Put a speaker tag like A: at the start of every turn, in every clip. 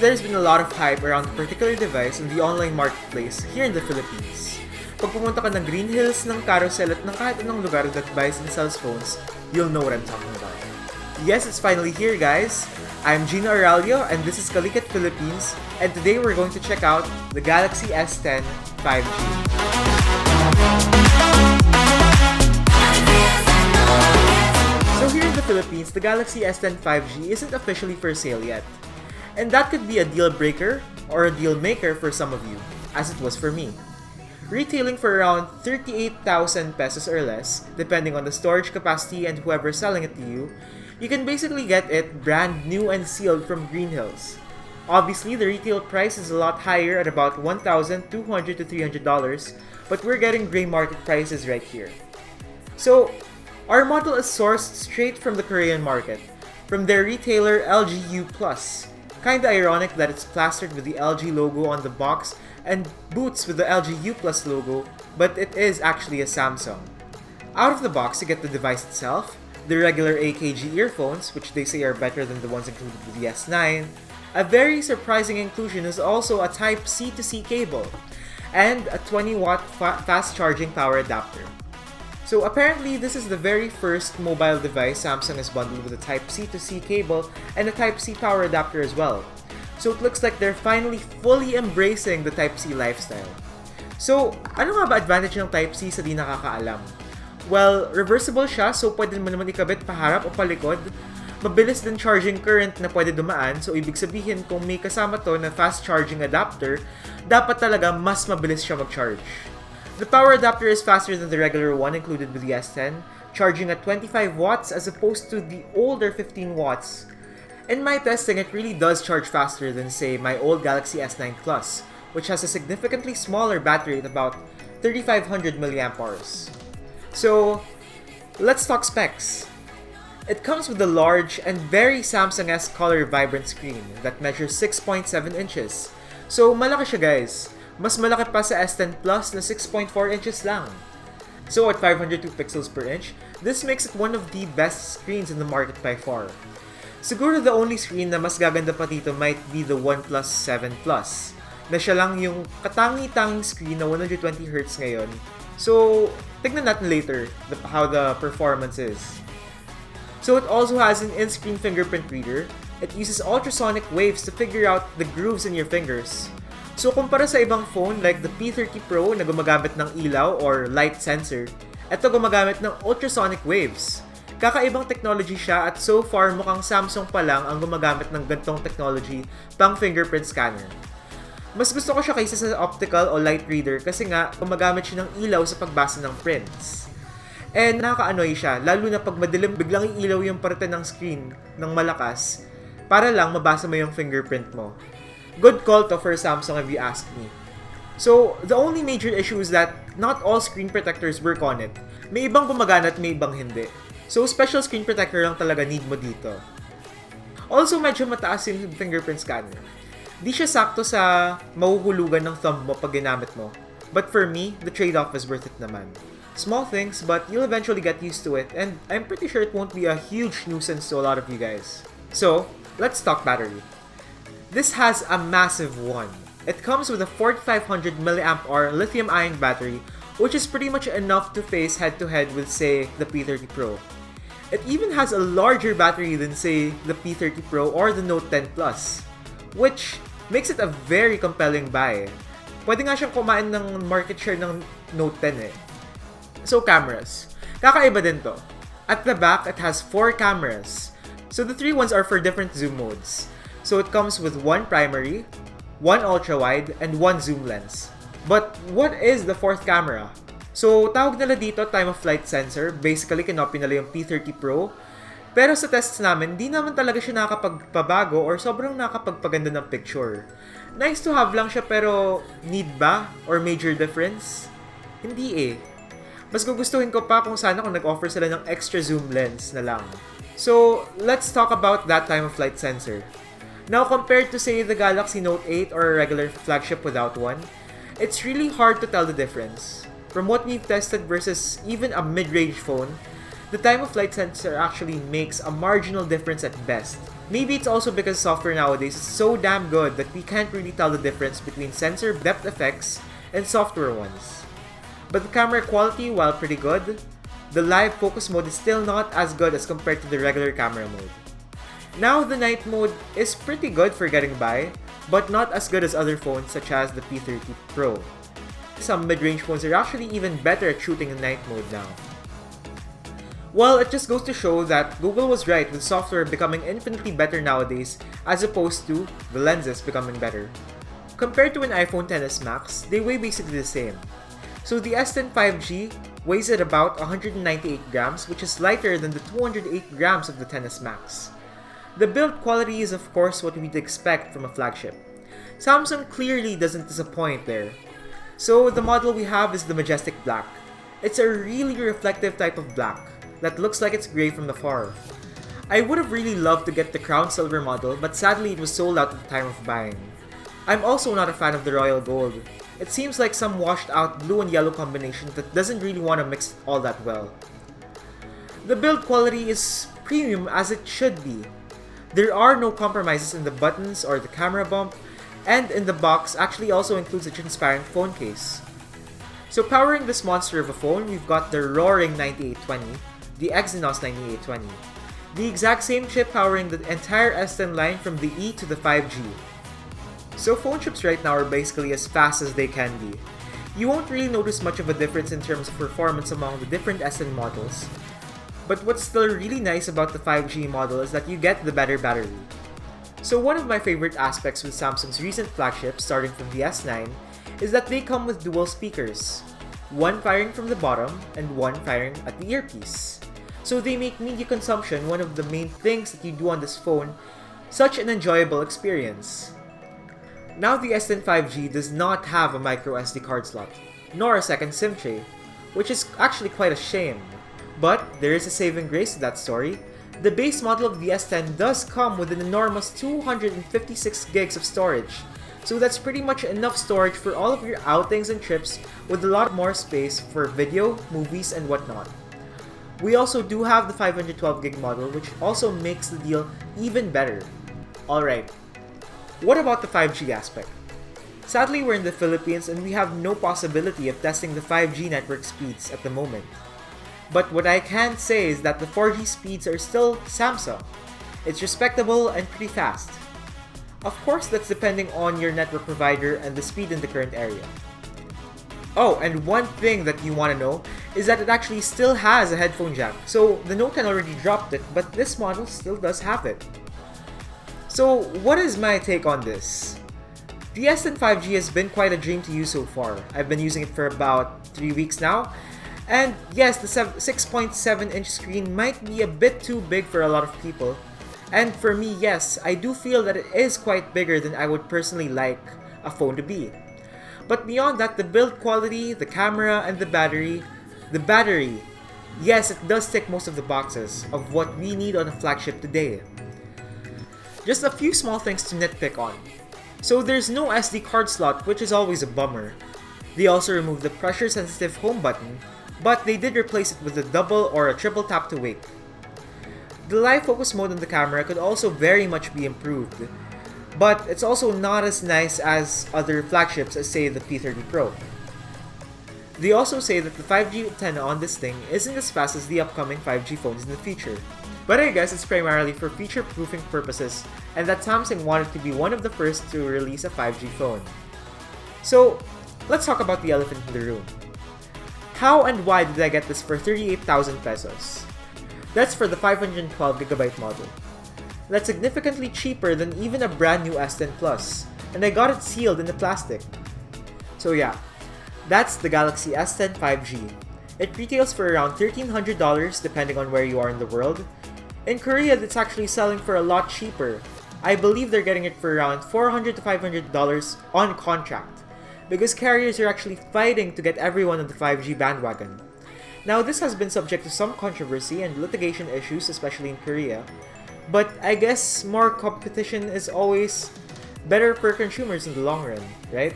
A: there's been a lot of hype around the particular device in the online marketplace here in the Philippines. Pag pumunta ka ng Green Hills, ng Carousel at ng kahit anong lugar that buys and sells phones, you'll know what I'm talking about. Yes, it's finally here, guys. I'm Gino Aralio and this is Kalikat Philippines, and today we're going to check out the Galaxy S10-5G. So here in the Philippines, the Galaxy S10-5G isn't officially for sale yet. And that could be a deal breaker or a deal maker for some of you, as it was for me. Retailing for around 38,000 pesos or less, depending on the storage capacity and whoever's selling it to you, you can basically get it brand new and sealed from Green Hills. Obviously, the retail price is a lot higher at about $1,200 to $300, but we're getting gray market prices right here. So, our model is sourced straight from the Korean market, from their retailer LGU+. Kinda ironic that it's plastered with the LG logo on the box and boots with the LGU+ logo, but it is actually a Samsung. Out of the box, you get the device itself, the regular AKG earphones, which they say are better than the ones included with the S9. A very surprising inclusion is also a Type-C to C cable, and a 20-watt fast-charging power adapter. So apparently, this is the very first mobile device Samsung has bundled with a Type-C to C cable and a Type-C power adapter as well. So it looks like they're finally fully embracing the Type-C lifestyle. So, ano nga ba advantage ng Type-C sa di nakakaalam? Well, reversible siya, so pwede mo naman ikabit paharap o palikod. Mabilis din charging current na pwede dumaan, so ibig sabihin kung may kasama to na fast charging adapter, dapat talaga mas mabilis siya mag-charge. The power adapter is faster than the regular one included with the S10, charging at 25 watts as opposed to the older 15 watts. In my testing, it really does charge faster than, say, my old Galaxy S9 Plus, which has a significantly smaller battery at about 3500 mAh. So, let's talk specs. It comes with a large and very Samsung-esque color vibrant screen that measures 6.7 inches. So, malaki siya, guys. Mas malaki pa sa S10 Plus na 6.4 inches lang. So at 502 pixels per inch, this makes it one of the best screens in the market by far. Siguro the only screen na mas gaganda pa dito might be the OnePlus 7 Plus, na siya lang yung katangi-tanging screen na 120Hz ngayon. So, tignan natin later how the performance is. So it also has an in-screen fingerprint reader. It uses ultrasonic waves to figure out the grooves in your fingers. So kumpara sa ibang phone like the P30 Pro na gumagamit ng ilaw or light sensor, ito gumagamit ng ultrasonic waves. Kakaibang technology siya at so far mukhang Samsung pa lang ang gumagamit ng gantong technology pang fingerprint scanner. Mas gusto ko siya kaysa sa optical o light reader kasi nga gumagamit siya ng ilaw sa pagbasa ng prints. And nakaka-annoy siya, lalo na pag madilim biglang ilaw yung parte ng screen ng malakas para lang mabasa mo yung fingerprint mo. Good call to for Samsung if you ask me. So, the only major issue is that not all screen protectors work on it. May ibang gumagana at may ibang hindi. So, special screen protector lang talaga need mo dito. Also, medyo mataas yung fingerprint scanner. Di siya sakto sa mahuhulugan ng thumb mo pag ginamit mo. But for me, the trade-off is worth it naman. Small things, but you'll eventually get used to it, and I'm pretty sure it won't be a huge nuisance to a lot of you guys. So, let's talk battery. This has a massive one. It comes with a 4500 mAh lithium-ion battery, which is pretty much enough to face head-to-head with, say, the P30 Pro. It even has a larger battery than, say, the P30 Pro or the Note 10 Plus, which makes it a very compelling buy. Pwede nga siyang kumain ng market share ng Note 10 eh. So, cameras. Kakaiba din to. At the back, it has 4 cameras. So, the 3 ones are for different zoom modes. So it comes with 1 primary, 1 ultra-wide, and 1 zoom lens. But what is the 4th camera? So tawag nila dito time of flight sensor, basically kinopy nila yung P30 Pro. Pero sa tests namin, di naman talaga siya nakakapagpabago or sobrang nakakapagpaganda ng picture. Nice to have lang siya pero need ba? Or major difference? Hindi eh. Mas gugustuhin ko pa kung sana kung nag-offer sila ng extra zoom lens na lang. So let's talk about that time of flight sensor. Now, compared to, say, the Galaxy Note 8 or a regular flagship without one, it's really hard to tell the difference. From what we've tested versus even a mid-range phone, the time of flight sensor actually makes a marginal difference at best. Maybe it's also because software nowadays is so damn good that we can't really tell the difference between sensor depth effects and software ones. But the camera quality, while pretty good, the live focus mode is still not as good as compared to the regular camera mode. Now the night mode is pretty good for getting by, but not as good as other phones such as the P30 Pro. Some mid-range phones are actually even better at shooting in night mode now. Well, it just goes to show that Google was right with software becoming infinitely better nowadays as opposed to the lenses becoming better. Compared to an iPhone XS Max, they weigh basically the same. So the S10-5G weighs at about 198 grams, which is lighter than the 208 grams of the XS Max. The build quality is of course what we'd expect from a flagship. Samsung clearly doesn't disappoint there. So the model we have is the Majestic Black. It's a really reflective type of black that looks like it's gray from afar. I would have really loved to get the Crown Silver model, but sadly it was sold out at the time of buying. I'm also not a fan of the Royal Gold. It seems like some washed out blue and yellow combination that doesn't really want to mix all that well. The build quality is premium as it should be. There are no compromises in the buttons or the camera bump, and in the box actually also includes a transparent phone case. So powering this monster of a phone, we've got the roaring 9820, the Exynos 9820. The exact same chip powering the entire S10 line from the E to the 5G. So phone chips right now are basically as fast as they can be. You won't really notice much of a difference in terms of performance among the different S10 models. But what's still really nice about the 5G model is that you get the better battery. So one of my favorite aspects with Samsung's recent flagships, starting from the S9, is that they come with dual speakers. One firing from the bottom and one firing at the earpiece. So they make media consumption one of the main things that you do on this phone such an enjoyable experience. Now the S10 5G does not have a micro SD card slot, nor a second SIM tray, which is actually quite a shame. But there is a saving grace to that story. The base model of the S10 does come with an enormous 256 gigs of storage, so that's pretty much enough storage for all of your outings and trips with a lot more space for video, movies, and whatnot. We also do have the 512 gig model, which also makes the deal even better. Alright, what about the 5G aspect? Sadly, we're in the Philippines and we have no possibility of testing the 5G network speeds at the moment. But what I can say is that the 4G speeds are still Samsung. It's respectable and pretty fast. Of course, that's depending on your network provider and the speed in the current area. Oh, and one thing that you want to know is that it actually still has a headphone jack. So the Note 10 already dropped it, but this model still does have it. So what is my take on this? The S10 5G has been quite a dream to use so far. I've been using it for about 3 weeks now. And yes, the 6.7-inch screen might be a bit too big for a lot of people. And for me, yes, I do feel that it is quite bigger than I would personally like a phone to be. But beyond that, the build quality, the camera, and the battery, yes, it does tick most of the boxes of what we need on a flagship today. Just a few small things to nitpick on. So there's no SD card slot, which is always a bummer. They also removed the pressure-sensitive home button, but they did replace it with a double or a triple tap to wake. The live focus mode on the camera could also very much be improved, but it's also not as nice as other flagships as say the P30 Pro. They also say that the 5G antenna on this thing isn't as fast as the upcoming 5G phones in the future. But I guess it's primarily for feature-proofing purposes and that Samsung wanted to be one of the first to release a 5G phone. So, let's talk about the elephant in the room. How and why did I get this for 38,000 pesos? That's for the 512GB model. That's significantly cheaper than even a brand new S10 Plus, and I got it sealed in the plastic. So yeah, that's the Galaxy S10 5G. It retails for around $1,300 depending on where you are in the world. In Korea, it's actually selling for a lot cheaper. I believe they're getting it for around $400 to $500 on contract, because carriers are actually fighting to get everyone on the 5G bandwagon. Now, this has been subject to some controversy and litigation issues, especially in Korea, but I guess more competition is always better for consumers in the long run, right?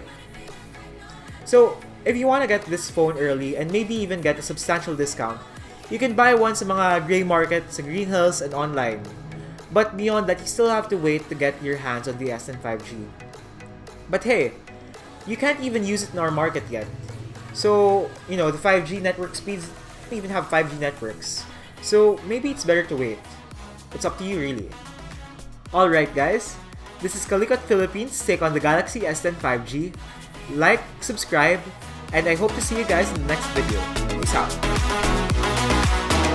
A: So, if you want to get this phone early and maybe even get a substantial discount, you can buy one sa mga gray market sa Green Hills and online. But beyond that, you still have to wait to get your hands on the S10-5G. But hey, you can't even use it in our market yet. So, you know, the 5G network speeds don't even have 5G networks. So maybe it's better to wait. It's up to you really. Alright guys, this is Kalikot Philippines take on the Galaxy S10 5G. Like, subscribe, and I hope to see you guys in the next video. Peace out.